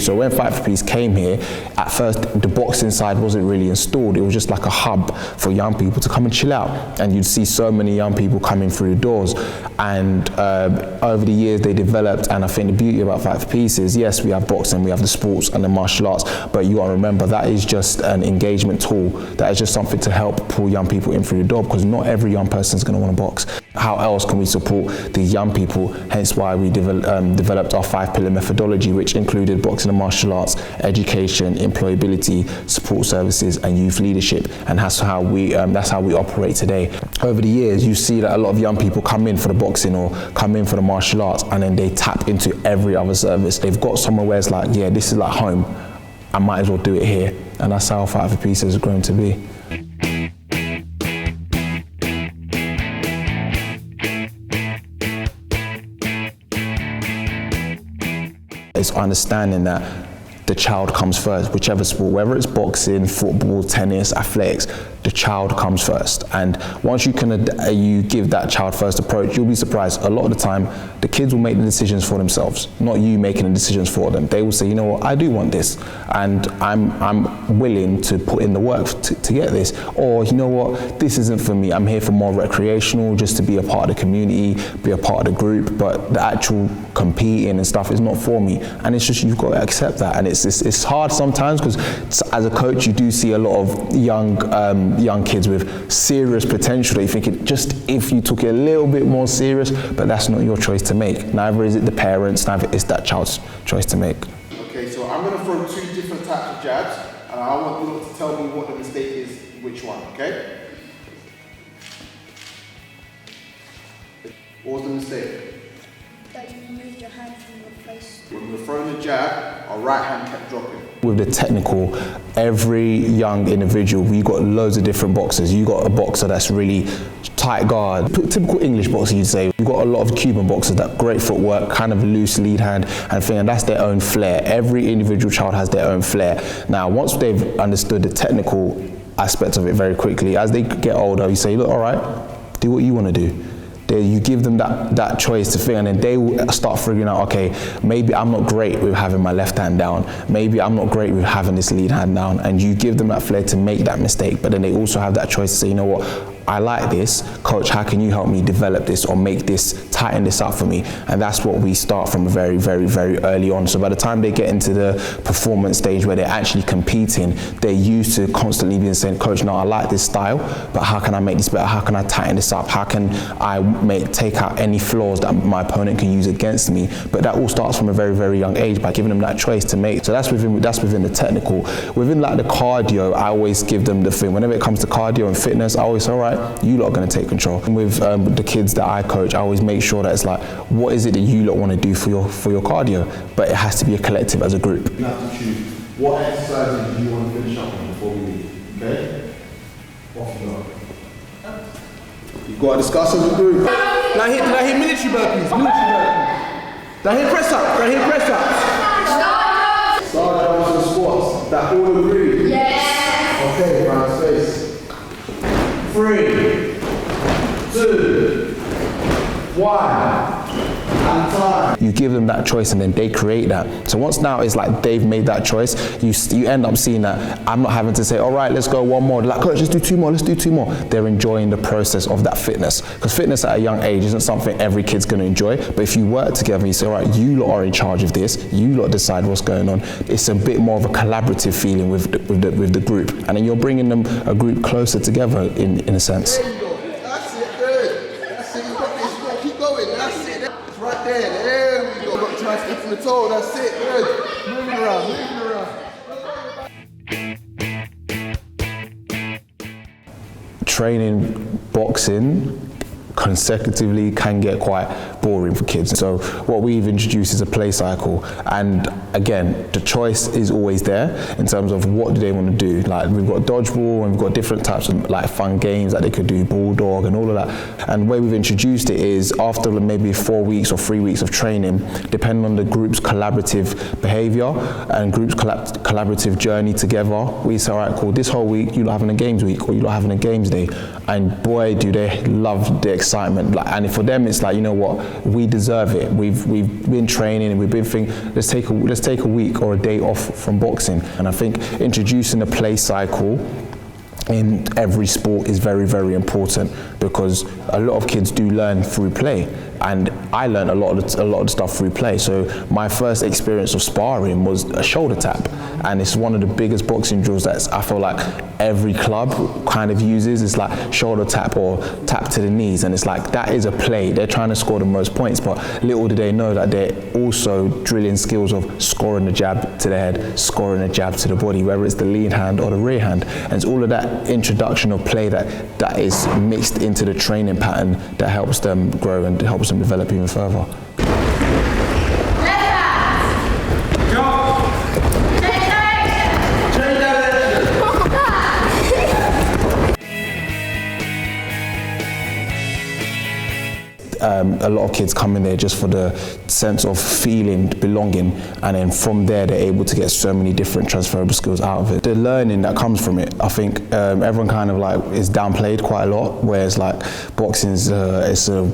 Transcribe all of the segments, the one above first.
So when Fight for Peace came here, at first the boxing side wasn't really installed. It was just like a hub for young people to come and chill out. And you'd see so many young people coming through the doors. And over the years they developed, and I think the beauty about Fight for Peace is, yes, we have boxing, we have the sports and the martial arts, but you gotta remember that is just an engagement tool. That is just something to help pull young people in through the door, because not every young person is gonna wanna box. How else can we support these young people? Hence why we developed our 5-pillar methodology, which included boxing and martial arts, education, employability, support services, and youth leadership. And that's how we operate today. Over the years, you see that a lot of young people come in for the boxing or come in for the martial arts, and then they tap into every other service. They've got somewhere where it's like, yeah, this is like home. I might as well do it here. And that's how Fight for Peace has grown to be. It's understanding that the child comes first, whichever sport, whether it's boxing, football, tennis, athletics, the child comes first. And once you give that child first approach, you'll be surprised. A lot of the time, the kids will make the decisions for themselves, not you making the decisions for them. They will say, you know what, I do want this, and I'm willing to put in the work to get this. Or, you know what, this isn't for me. I'm here for more recreational, just to be a part of the community, be a part of the group, but the actual competing and stuff is not for me. And it's just, you've got to accept that. And it's hard sometimes, because as a coach, you do see a lot of young kids with serious potential that you think just if you took it a little bit more serious, but that's not your choice to make. Neither is it the parents, neither is that child's choice to make. Okay, so I'm going to throw 2 different types of jabs, and I want you to tell me what the mistake is, which one, okay? What was the mistake? That you moved your hand from your face. When we were throwing the jab, our right hand kept dropping. With the technical, every young individual, we got loads of different boxers. You got a boxer that's really tight guard, typical English boxer you'd say. You've got a lot of Cuban boxers that great footwork, kind of loose lead hand and thing, and that's their own flair. Every individual child has their own flair. Now, once they've understood the technical aspect of it very quickly, as they get older, you say, look, all right, do what you want to do. You give them that choice to figure, and then they will start figuring out, okay, maybe I'm not great with having my left hand down, maybe I'm not great with having this lead hand down, and you give them that flair to make that mistake, but then they also have that choice to say, you know what, I like this, coach, how can you help me develop this or make this, tighten this up for me? And that's what we start from very, very, very early on. So by the time they get into the performance stage where they're actually competing, they're used to constantly being saying, coach, no, I like this style, but how can I make this better? How can I tighten this up? How can I take out any flaws that my opponent can use against me? But that all starts from a very, very young age by giving them that choice to make. So that's within the technical. Within like the cardio, I always give them the thing. Whenever it comes to cardio and fitness, I always say, all right, you lot are going to take control. And with the kids that I coach, I always make sure that it's like, what is it that you lot want to do for your cardio? But it has to be a collective as a group. You have to choose what exercises do you want to finish up on before we leave, okay? Off you go. You've got to discuss as a group. Did I hit military burpees? Did I hit press ups? Did I hit press ups? Star jumps and squats. That all agree? Yes. Okay, round space. 3, 2, 1. And time. You give them that choice and then they create that. So once now it's like they've made that choice, you end up seeing that I'm not having to say, all right, let's go one more. They're like, coach, let's do 2 more, let's do 2 more. They're enjoying the process of that fitness. Because fitness at a young age isn't something every kid's going to enjoy. But if you work together and you say, all right, you lot are in charge of this, you lot decide what's going on, it's a bit more of a collaborative feeling with the group. And then you're bringing them a group closer together in a sense. There you go. That's it, good. That's it, you got this, you got to keep going. That's it. It's right there we go. Got to try to step from the toe, that's it, good. Moving around. Training boxing consecutively can get quite boring for kids. So what we've introduced is a play cycle, and again, the choice is always there in terms of what do they want to do. Like we've got dodgeball and we've got different types of like fun games that they could do, bulldog and all of that. And the way we've introduced it is after maybe 4 weeks or 3 weeks of training, depending on the group's collaborative behavior and group's collaborative journey together, we say, all right, cool, this whole week you're having a games week or you're having a games day. And boy, do they love the excitement. Like, and for them, it's like, you know what, we deserve it. We've been training and we've been thinking, let's take a week or a day off from boxing. And I think introducing a play cycle in every sport is very, very important, because a lot of kids do learn through play, and I learned a lot of the stuff through play. So my first experience of sparring was a shoulder tap, and it's one of the biggest boxing drills that I feel like every club kind of uses. It's like shoulder tap or tap to the knees, and it's like that is a play. They're trying to score the most points, but little do they know that they're also drilling skills of scoring the jab to the head, scoring a jab to the body, whether it's the lead hand or the rear hand. And it's all of that introduction of play that is mixed into the training pattern that helps them grow and helps them develop even further. A lot of kids come in there just for the sense of feeling belonging, and then from there they're able to get so many different transferable skills out of it. The learning that comes from it, I think everyone kind of like is downplayed quite a lot, whereas like boxing is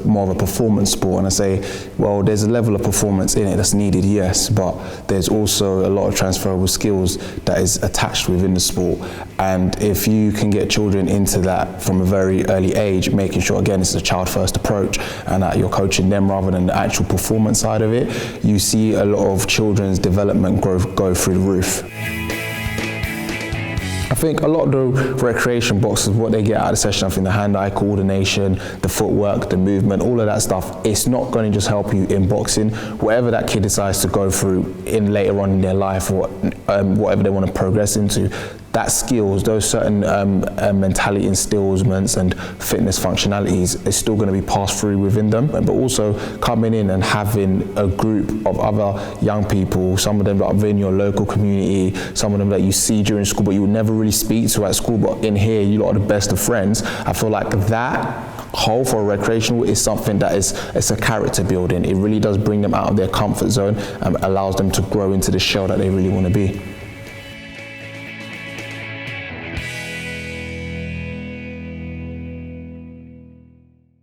more of a performance sport, and I say, well, there's a level of performance in it that's needed, yes, but there's also a lot of transferable skills that is attached within the sport. And if you can get children into that from a very early age, making sure again it's a child first approach and that you're coaching them rather than the actual performance side of it, you see a lot of children's development growth go through the roof. I think a lot of the recreation boxers, what they get out of the session, I think the hand-eye coordination, the footwork, the movement, all of that stuff, it's not going to just help you in boxing. Whatever that kid decides to go through in later on in their life, or whatever they want to progress into, that skills, those certain mentality instills and fitness functionalities is still going to be passed through within them. But also coming in and having a group of other young people, some of them that are within your local community, some of them that you see during school but you would never really speak to at school, but in here you lot are the best of friends. I feel like that whole for a recreational is something that it's a character building. It really does bring them out of their comfort zone and allows them to grow into the shell that they really want to be.